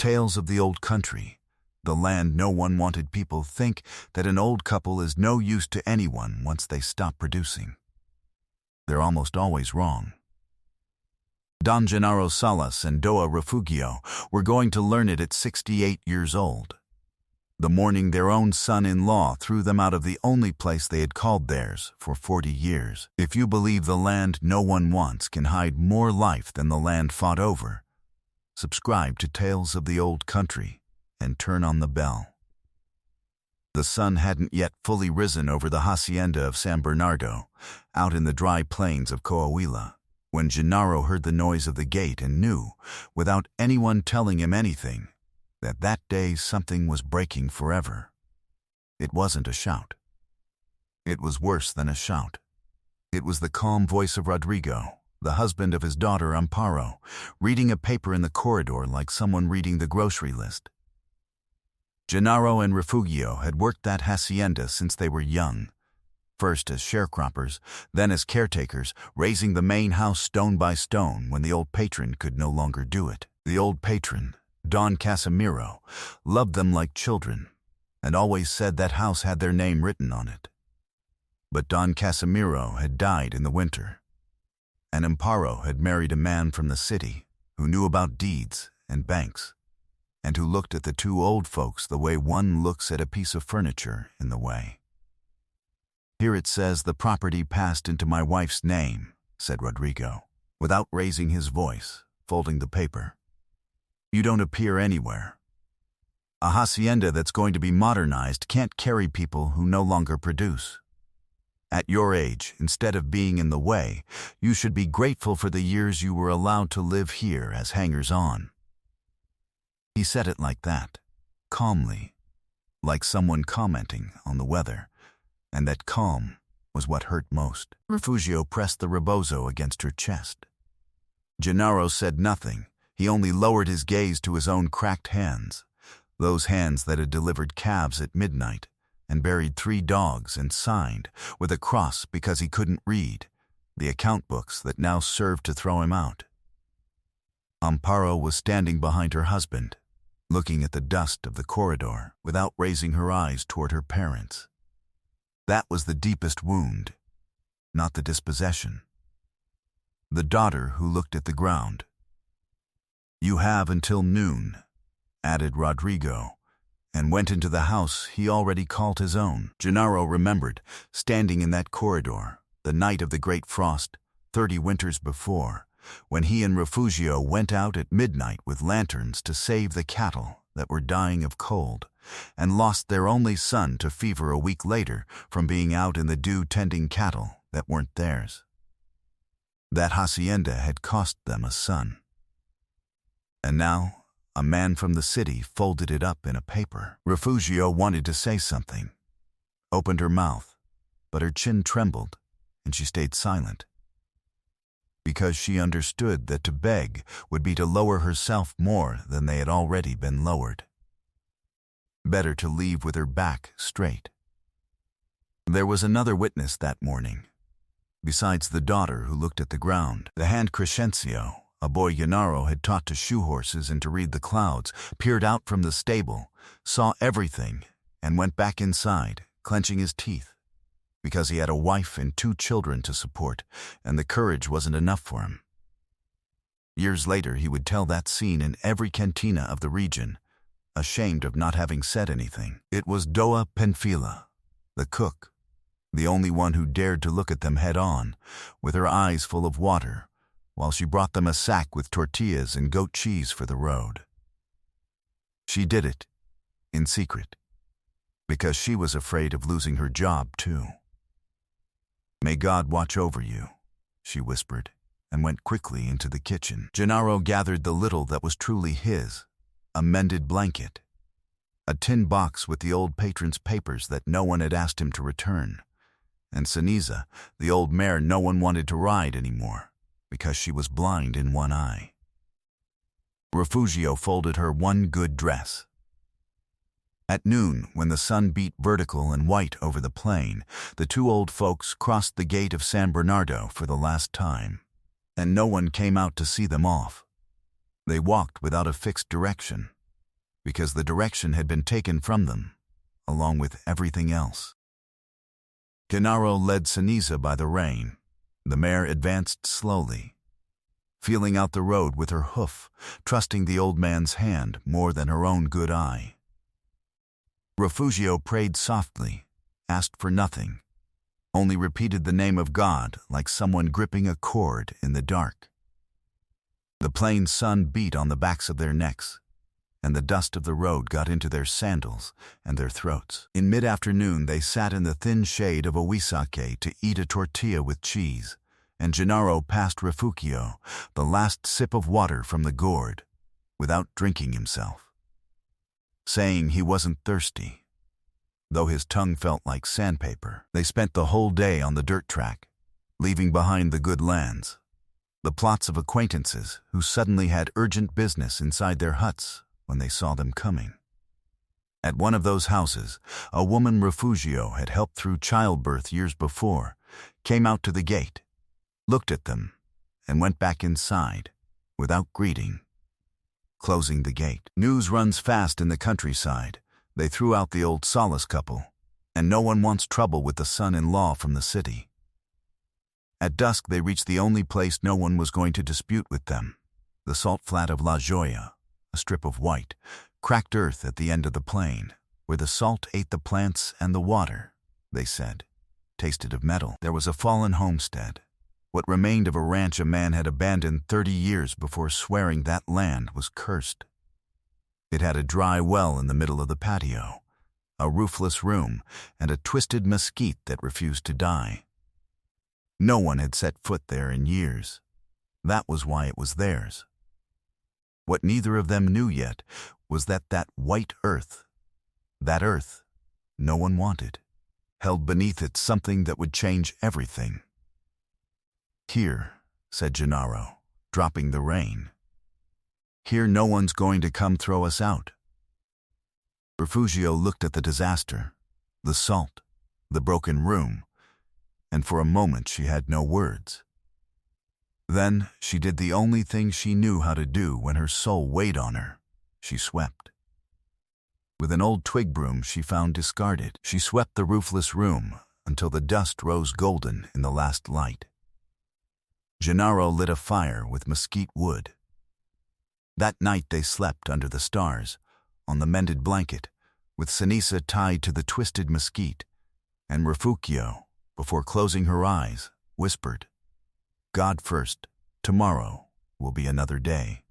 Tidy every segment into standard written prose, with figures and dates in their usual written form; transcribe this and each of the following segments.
Tales of the Old Country, the land no one wanted. People think that an old couple is no use to anyone once they stop producing. They're almost always wrong. Don Gennaro Salas and Doa Refugio were going to learn it at 68 years old, the morning their own son-in-law threw them out of the only place they had called theirs for 40 years. If you believe the land no one wants can hide more life than the land fought over, subscribe to Tales of the Old Country and turn on the bell. The sun hadn't yet fully risen over the Hacienda of San Bernardo, out in the dry plains of Coahuila, when Gennaro heard the noise of the gate and knew, without anyone telling him anything, that day something was breaking forever. It wasn't a shout. It was worse than a shout. It was the calm voice of Rodrigo, the husband of his daughter Amparo, reading a paper in the corridor like someone reading the grocery list. Gennaro and Refugio had worked that hacienda since they were young, first as sharecroppers, then as caretakers, raising the main house stone by stone when the old patron could no longer do it. The old patron, Don Casimiro, loved them like children and always said that house had their name written on it. But Don Casimiro had died in the winter, and Amparo had married a man from the city who knew about deeds and banks, and who looked at the two old folks the way one looks at a piece of furniture in the way. "Here it says the property passed into my wife's name," said Rodrigo, without raising his voice, folding the paper. "You don't appear anywhere. A hacienda that's going to be modernized can't carry people who no longer produce. At your age, instead of being in the way, you should be grateful for the years you were allowed to live here as hangers-on." He said it like that, calmly, like someone commenting on the weather, and that calm was what hurt most. Refugio pressed the rebozo against her chest. Gennaro said nothing. He only lowered his gaze to his own cracked hands, those hands that had delivered calves at midnight and buried 3 dogs and signed, with a cross because he couldn't read, the account books that now served to throw him out. Amparo was standing behind her husband, looking at the dust of the corridor without raising her eyes toward her parents. That was the deepest wound, not the dispossession. The daughter who looked at the ground. "You have until noon," added Rodrigo, and went into the house he already called his own. Gennaro remembered, standing in that corridor, the night of the great frost, 30 winters before, when he and Refugio went out at midnight with lanterns to save the cattle that were dying of cold, and lost their only son to fever a week later from being out in the dew tending cattle that weren't theirs. That hacienda had cost them a son. And now, a man from the city folded it up in a paper. Refugio wanted to say something, opened her mouth, but her chin trembled, and she stayed silent. Because she understood that to beg would be to lower herself more than they had already been lowered. Better to leave with her back straight. There was another witness that morning. Besides the daughter who looked at the ground, the hand Crescencio, a boy Gennaro had taught to shoe horses and to read the clouds, peered out from the stable, saw everything, and went back inside, clenching his teeth, because he had a wife and 2 children to support, and the courage wasn't enough for him. Years later, he would tell that scene in every cantina of the region, ashamed of not having said anything. It was Doa Penfila, the cook, the only one who dared to look at them head-on, with her eyes full of water, while she brought them a sack with tortillas and goat cheese for the road. She did it, in secret, because she was afraid of losing her job too. "May God watch over you," she whispered, and went quickly into the kitchen. Gennaro gathered the little that was truly his, a mended blanket, a tin box with the old patron's papers that no one had asked him to return, and Ceniza, the old mare no one wanted to ride anymore, because she was blind in one eye. Refugio folded her one good dress. At noon, when the sun beat vertical and white over the plain, the 2 old folks crossed the gate of San Bernardo for the last time, and no one came out to see them off. They walked without a fixed direction, because the direction had been taken from them, along with everything else. Gennaro led Sinisa by the rein. The mare advanced slowly, feeling out the road with her hoof, trusting the old man's hand more than her own good eye. Refugio prayed softly, asked for nothing, only repeated the name of God like someone gripping a cord in the dark. The plain sun beat on the backs of their necks, and the dust of the road got into their sandals and their throats. In mid-afternoon they sat in the thin shade of a huisaque to eat a tortilla with cheese, and Gennaro passed Refugio the last sip of water from the gourd, without drinking himself, saying he wasn't thirsty, though his tongue felt like sandpaper. They spent the whole day on the dirt track, leaving behind the good lands, the plots of acquaintances who suddenly had urgent business inside their huts when they saw them coming. At one of those houses, a woman Refugio had helped through childbirth years before, came out to the gate, looked at them, and went back inside, without greeting, closing the gate. News runs fast in the countryside. They threw out the old Salas couple, and no one wants trouble with the son-in-law from the city. At dusk they reached the only place no one was going to dispute with them, the salt flat of La Joya, a strip of white, cracked earth at the end of the plain, where the salt ate the plants and the water, they said, tasted of metal. There was a fallen homestead, what remained of a ranch a man had abandoned 30 years before swearing that land was cursed. It had a dry well in the middle of the patio, a roofless room, and a twisted mesquite that refused to die. No one had set foot there in years. That was why it was theirs. What neither of them knew yet was that white earth, that earth no one wanted, held beneath it something that would change everything. "Here," said Gennaro, dropping the rein. "Here no one's going to come throw us out." Refugio looked at the disaster, the salt, the broken room, and for a moment she had no words. Then she did the only thing she knew how to do when her soul weighed on her. She swept. With an old twig broom she found discarded, she swept the roofless room until the dust rose golden in the last light. Gennaro lit a fire with mesquite wood. That night they slept under the stars, on the mended blanket, with Sinisa tied to the twisted mesquite, and Refugio, before closing her eyes, whispered, "God first, tomorrow will be another day."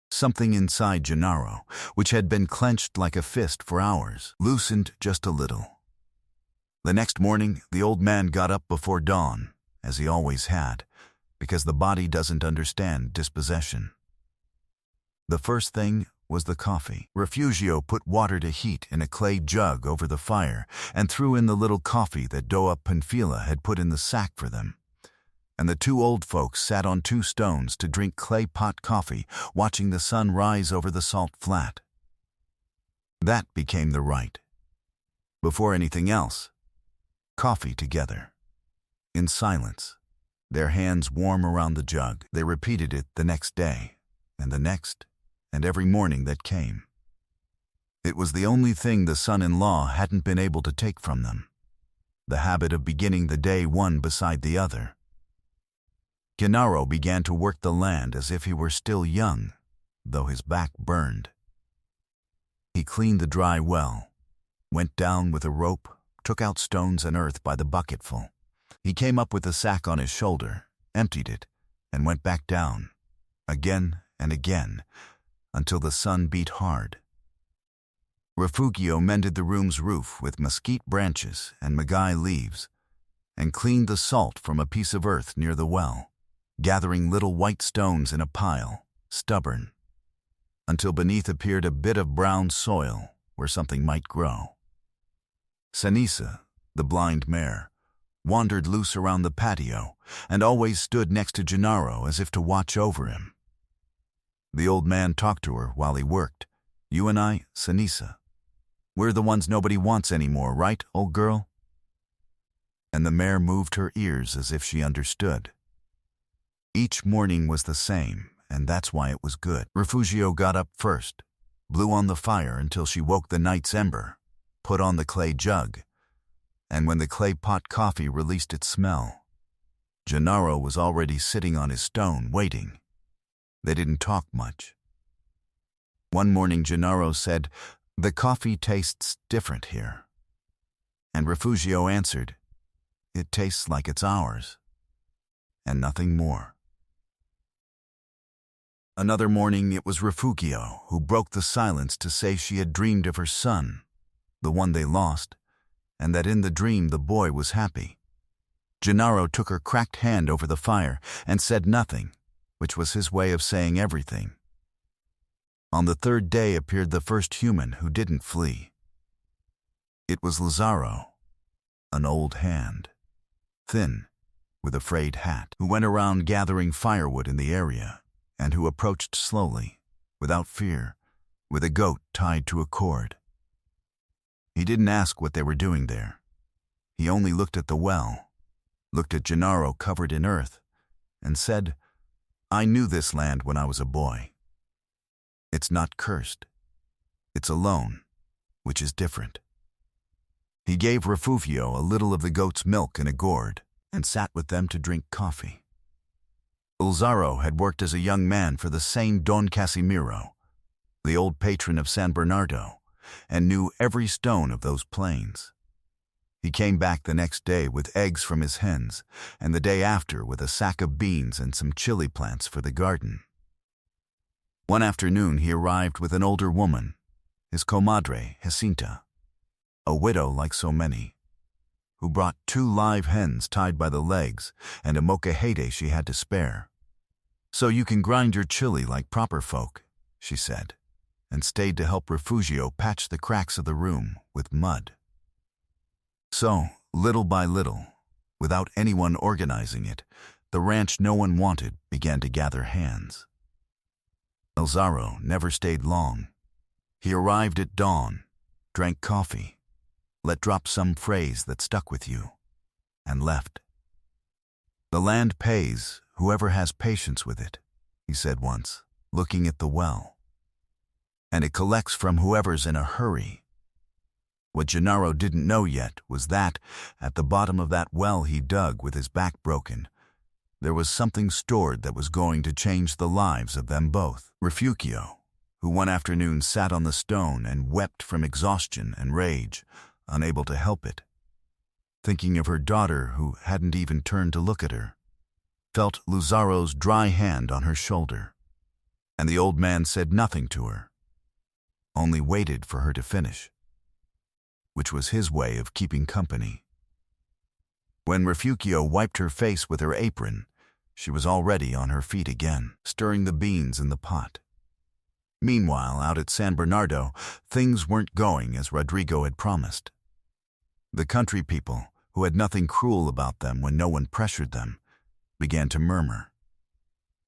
Something inside Gennaro, which had been clenched like a fist for hours, loosened just a little. The next morning, the old man got up before dawn, as he always had, because the body doesn't understand dispossession. The first thing was the coffee. Refugio put water to heat in a clay jug over the fire and threw in the little coffee that Doa Panfila had put in the sack for them. And the two old folks sat on 2 stones to drink clay pot coffee, watching the sun rise over the salt flat. That became the rite. Before anything else, coffee together, in silence, their hands warm around the jug. They repeated it the next day, and the next, and every morning that came. It was the only thing the son-in-law hadn't been able to take from them, the habit of beginning the day one beside the other. Gennaro began to work the land as if he were still young, though his back burned. He cleaned the dry well, went down with a rope, took out stones and earth by the bucketful. He came up with the sack on his shoulder, emptied it, and went back down, again and again, until the sun beat hard. Refugio mended the room's roof with mesquite branches and maguey leaves, and cleaned the salt from a piece of earth near the well, gathering little white stones in a pile, stubborn, until beneath appeared a bit of brown soil where something might grow. Sinisa, the blind mare, wandered loose around the patio and always stood next to Gennaro as if to watch over him. The old man talked to her while he worked. "You and I, Sinisa, we're the ones nobody wants anymore, right, old girl?" And the mare moved her ears as if she understood. Each morning was the same, and that's why it was good. Refugio got up first, blew on the fire until she woke the night's ember, put on the clay jug, and when the clay pot coffee released its smell, Gennaro was already sitting on his stone, waiting. They didn't talk much. One morning Gennaro said, "The coffee tastes different here." And Refugio answered, "It tastes like it's ours," and nothing more. Another morning it was Refugio who broke the silence to say she had dreamed of her son, the one they lost, and that in the dream the boy was happy. Gennaro took her cracked hand over the fire and said nothing, which was his way of saying everything. On the third day appeared the first human who didn't flee. It was Lazzaro, an old hand, thin, with a frayed hat, who went around gathering firewood in the area, and who approached slowly, without fear, with a goat tied to a cord. He didn't ask what they were doing there. He only looked at the well, looked at Gennaro covered in earth, and said, "I knew this land when I was a boy. It's not cursed. It's alone, which is different." He gave Refugio a little of the goat's milk in a gourd and sat with them to drink coffee. Lazzaro had worked as a young man for the same Don Casimiro, the old patron of San Bernardo, and knew every stone of those plains. He came back the next day with eggs from his hens, and the day after with a sack of beans and some chili plants for the garden. One afternoon he arrived with an older woman, his comadre, Hacienda, a widow like so many, who brought 2 live hens tied by the legs and a moquehete she had to spare. "So you can grind your chili like proper folk," she said, and stayed to help Refugio patch the cracks of the room with mud. So, little by little, without anyone organizing it, the ranch no one wanted began to gather hands. Lazzaro never stayed long. He arrived at dawn, drank coffee, let drop some phrase that stuck with you, and left. "The land pays whoever has patience with it," he said once, looking at the well. "And it collects from whoever's in a hurry." What Gennaro didn't know yet was that, at the bottom of that well he dug with his back broken, there was something stored that was going to change the lives of them both. Refugio, who one afternoon sat on the stone and wept from exhaustion and rage, unable to help it, thinking of her daughter who hadn't even turned to look at her, felt Lazzaro's dry hand on her shoulder, and the old man said nothing to her, only waited for her to finish, which was his way of keeping company. When Refugio wiped her face with her apron, she was already on her feet again, stirring the beans in the pot. Meanwhile, out at San Bernardo, things weren't going as Rodrigo had promised. The country people, who had nothing cruel about them when no one pressured them, began to murmur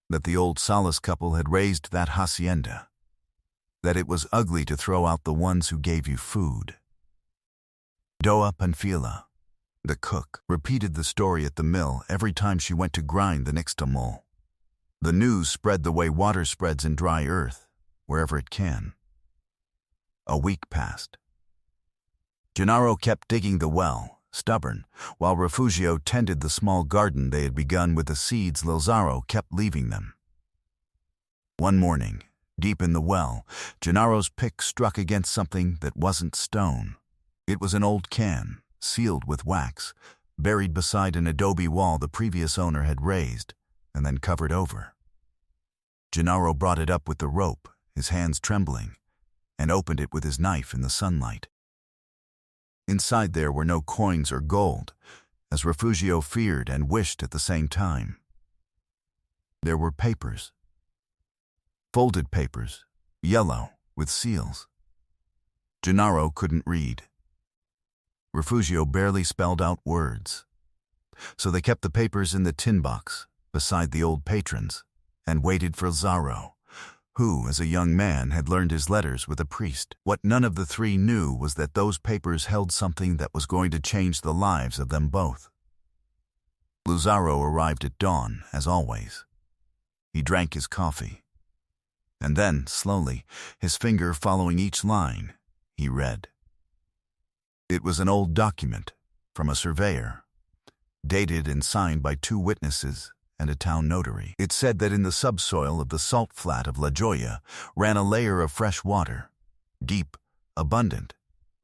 that the old Salas couple had raised that hacienda, that it was ugly to throw out the ones who gave you food. Doa Panfila, the cook, repeated the story at the mill every time she went to grind the nixtamal. The news spread the way water spreads in dry earth, wherever it can. A week passed. Gennaro kept digging the well, stubborn, while Refugio tended the small garden they had begun with the seeds Lazzaro kept leaving them. One morning, deep in the well, Gennaro's pick struck against something that wasn't stone. It was an old can, sealed with wax, buried beside an adobe wall the previous owner had raised and then covered over. Gennaro brought it up with the rope, his hands trembling, and opened it with his knife in the sunlight. Inside there were no coins or gold, as Refugio feared and wished at the same time. There were papers. Folded papers, yellow, with seals. Gennaro couldn't read. Refugio barely spelled out words. So they kept the papers in the tin box, beside the old patrons, and waited for Lazzaro, who, as a young man, had learned his letters with a priest. What none of the three knew was that those papers held something that was going to change the lives of them both. Lazzaro arrived at dawn, as always. He drank his coffee. And then, slowly, his finger following each line, he read. It was an old document from a surveyor, dated and signed by 2 witnesses and a town notary. It said that in the subsoil of the salt flat of La Joya ran a layer of fresh water, deep, abundant,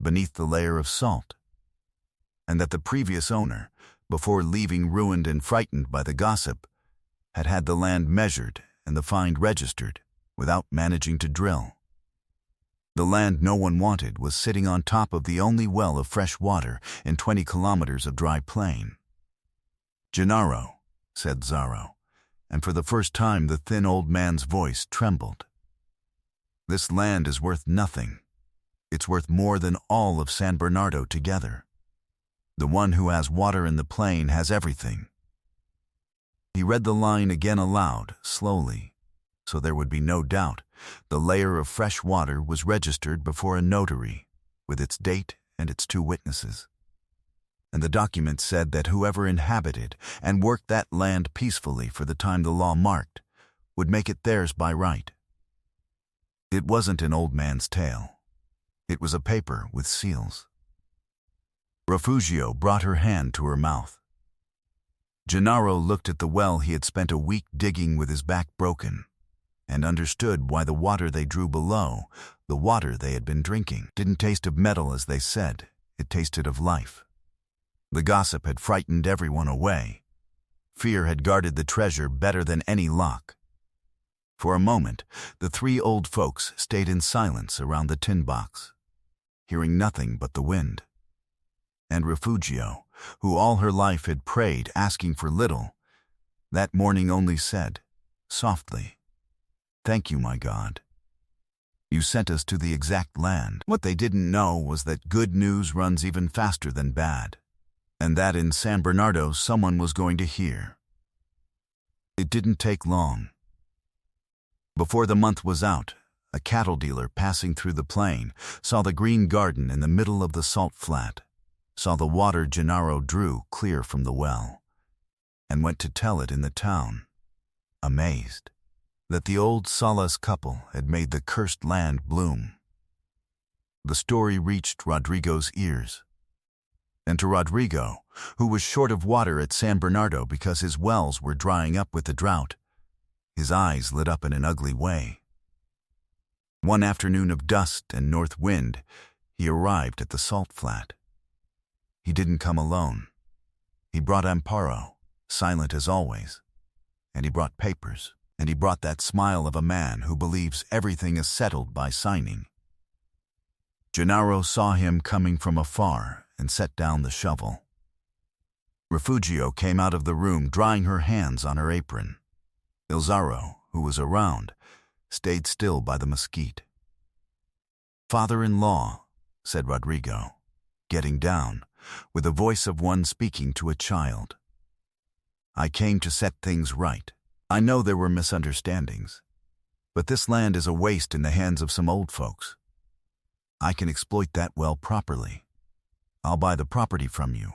beneath the layer of salt, and that the previous owner, before leaving ruined and frightened by the gossip, had had the land measured and the find registered without managing to drill. The land no one wanted was sitting on top of the only well of fresh water in 20 kilometers of dry plain. Gennaro, said Zarro, and for the first time the thin old man's voice trembled. This land is worth nothing. It's worth more than all of San Bernardo together. The one who has water in the plain has everything. He read the line again aloud, slowly, so there would be no doubt. The layer of fresh water was registered before a notary, with its date and its 2 witnesses. And the document said that whoever inhabited and worked that land peacefully for the time the law marked would make it theirs by right. It wasn't an old man's tale. It was a paper with seals. Refugio brought her hand to her mouth. Gennaro looked at the well he had spent a week digging with his back broken, and understood why the water they drew below, the water they had been drinking, didn't taste of metal as they said, it tasted of life. The gossip had frightened everyone away. Fear had guarded the treasure better than any lock. For a moment, the 3 old folks stayed in silence around the tin box, hearing nothing but the wind. And Refugio, who all her life had prayed, asking for little, that morning only said, softly, "Thank you, my God. You sent us to the exact land." What they didn't know was that good news runs even faster than bad, and that in San Bernardo someone was going to hear. It didn't take long. Before the month was out, a cattle dealer passing through the plain saw the green garden in the middle of the salt flat, saw the water Gennaro drew clear from the well, and went to tell it in the town, amazed that the old Salas couple had made the cursed land bloom. The story reached Rodrigo's ears. And to Rodrigo, who was short of water at San Bernardo because his wells were drying up with the drought, his eyes lit up in an ugly way. One afternoon of dust and north wind, he arrived at the salt flat. He didn't come alone. He brought Amparo, silent as always, and he brought papers, and he brought that smile of a man who believes everything is settled by signing. Gennaro saw him coming from afar and set down the shovel. Refugio came out of the room drying her hands on her apron. Ilzaro, who was around, stayed still by the mesquite. "Father-in-law," said Rodrigo, getting down, with the voice of one speaking to a child. "I came to set things right. I know there were misunderstandings, but this land is a waste in the hands of some old folks. I can exploit that well properly. I'll buy the property from you.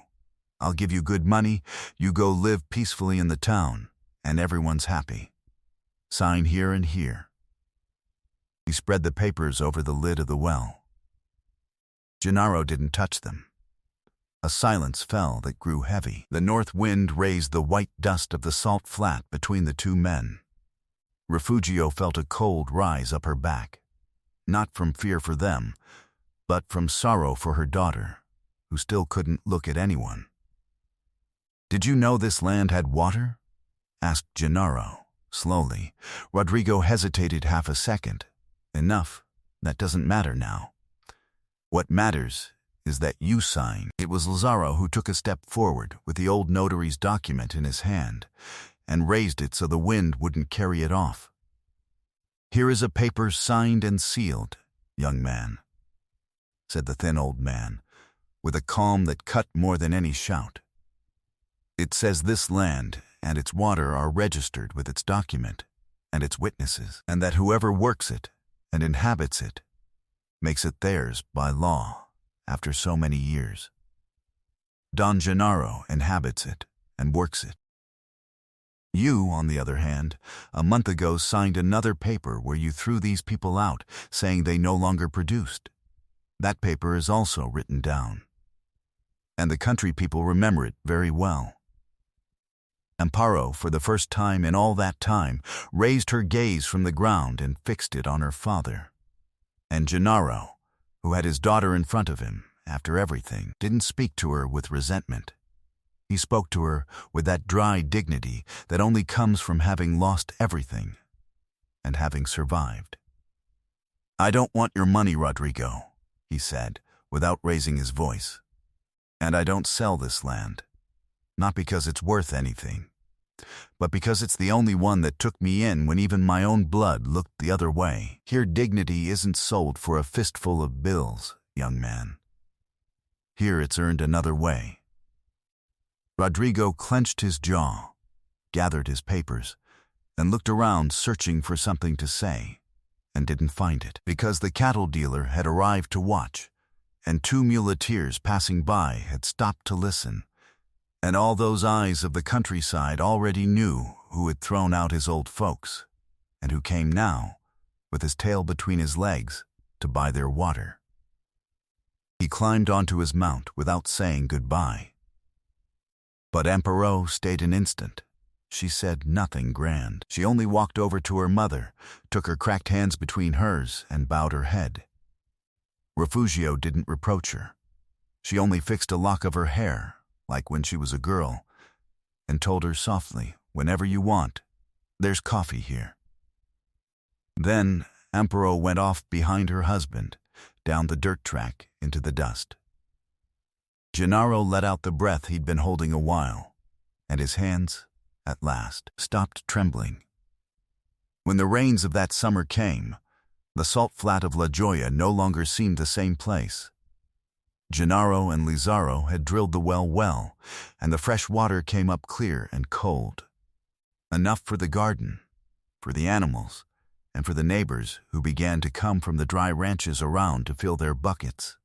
I'll give you good money, you go live peacefully in the town, and everyone's happy. Sign here and here." He spread the papers over the lid of the well. Gennaro didn't touch them. A silence fell that grew heavy. The north wind raised the white dust of the salt flat between the 2 men. Refugio felt a cold rise up her back, not from fear for them, but from sorrow for her daughter, who still couldn't look at anyone. "Did you know this land had water?" asked Gennaro, slowly. Rodrigo hesitated half a second. "Enough. That doesn't matter now. What matters is that you sign." It was Lazaro who took a step forward with the old notary's document in his hand and raised it so the wind wouldn't carry it off. "Here is a paper signed and sealed, young man," said the thin old man, with a calm that cut more than any shout. "It says this land and its water are registered with its document and its witnesses, and that whoever works it and inhabits it makes it theirs by law after so many years. Don Gennaro inhabits it and works it. You, on the other hand, a month ago signed another paper where you threw these people out, saying they no longer produced. That paper is also written down. And the country people remember it very well. Amparo, for the first time in all that time, raised her gaze from the ground and fixed it on her father. And Gennaro, who had his daughter in front of him, after everything, didn't speak to her with resentment. He spoke to her with that dry dignity that only comes from having lost everything and having survived. "I don't want your money, Rodrigo," he said, without raising his voice. "And I don't sell this land, not because it's worth anything, but because it's the only one that took me in when even my own blood looked the other way. Here dignity isn't sold for a fistful of bills, young man. Here it's earned another way." Rodrigo clenched his jaw, gathered his papers, and looked around searching for something to say, and didn't find it, because the cattle dealer had arrived to watch, and 2 muleteers passing by had stopped to listen, and all those eyes of the countryside already knew who had thrown out his old folks, and who came now, with his tail between his legs, to buy their water. He climbed onto his mount without saying goodbye. But Amparo stayed an instant. She said nothing grand. She only walked over to her mother, took her cracked hands between hers, and bowed her head. Refugio didn't reproach her. She only fixed a lock of her hair, like when she was a girl, and told her softly, "Whenever you want, there's coffee here." Then Amparo went off behind her husband, down the dirt track into the dust. Gennaro let out the breath he'd been holding a while, and his hands, at last, stopped trembling. When the rains of that summer came, the salt flat of La Joya no longer seemed the same place. Gennaro and Lizarro had drilled the well, and the fresh water came up clear and cold. Enough for the garden, for the animals, and for the neighbors who began to come from the dry ranches around to fill their buckets.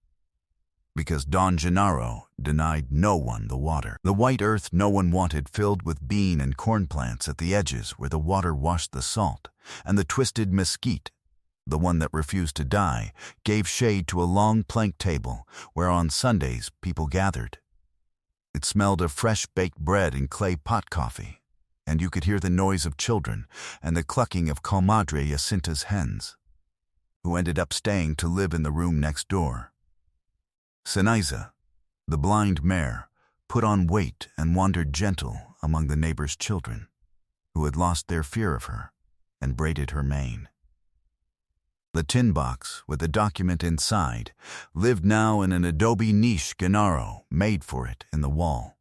Because Don Gennaro denied no one the water. The white earth no one wanted filled with bean and corn plants at the edges where the water washed the salt, and the twisted mesquite, the one that refused to die, gave shade to a long plank table where on Sundays people gathered. It smelled of fresh baked bread and clay pot coffee, and you could hear the noise of children and the clucking of Comadre Jacinta's hens, who ended up staying to live in the room next door. Cenaiza, the blind mare, put on weight and wandered gentle among the neighbors' children, who had lost their fear of her, and braided her mane. The tin box, with the document inside, lived now in an adobe niche Gennaro made for it in the wall,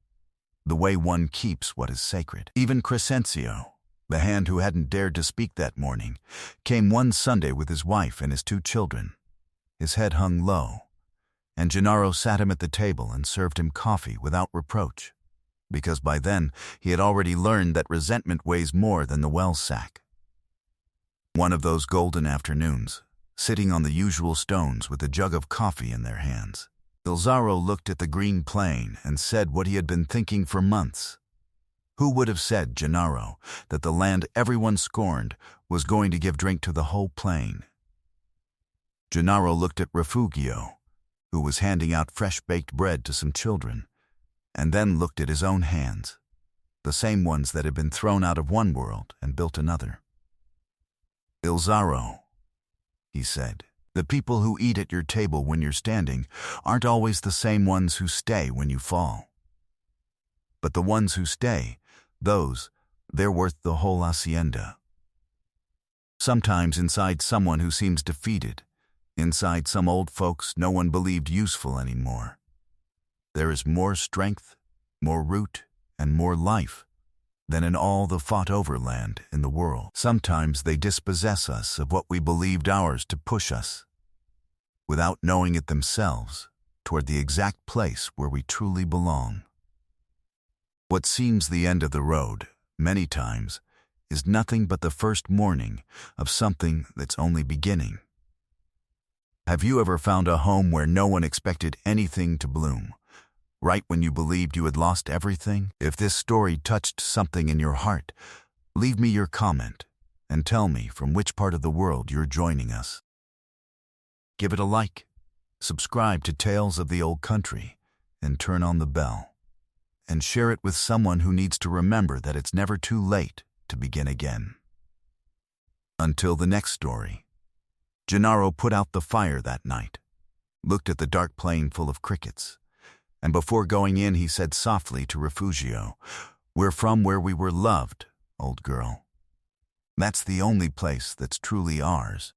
the way one keeps what is sacred. Even Crescencio, the hand who hadn't dared to speak that morning, came one Sunday with his wife and his 2 children. His head hung low, and Gennaro sat him at the table and served him coffee without reproach, because by then he had already learned that resentment weighs more than the well sack. One of those golden afternoons, sitting on the usual stones with a jug of coffee in their hands, Lizarro looked at the green plain and said what he had been thinking for months. Who would have said, Gennaro, that the land everyone scorned was going to give drink to the whole plain? Gennaro looked at Refugio, who was handing out fresh-baked bread to some children, and then looked at his own hands, the same ones that had been thrown out of one world and built another. "Lizarro," he said, "the people who eat at your table when you're standing aren't always the same ones who stay when you fall. But the ones who stay, they're worth the whole hacienda. Sometimes inside someone who seems defeated, inside some old folks no one believed useful anymore, there is more strength, more root, and more life than in all the fought-over land in the world. Sometimes they dispossess us of what we believed ours to push us, without knowing it themselves, toward the exact place where we truly belong. What seems the end of the road, many times, is nothing but the first morning of something that's only beginning. Have you ever found a home where no one expected anything to bloom, right when you believed you had lost everything? If this story touched something in your heart, leave me your comment and tell me from which part of the world you're joining us. Give it a like, subscribe to Tales of the Old Country, and turn on the bell. And share it with someone who needs to remember that it's never too late to begin again. Until the next story. Gennaro put out the fire that night, looked at the dark plain full of crickets, and before going in he said softly to Refugio, "We're from where we were loved, old girl. That's the only place that's truly ours."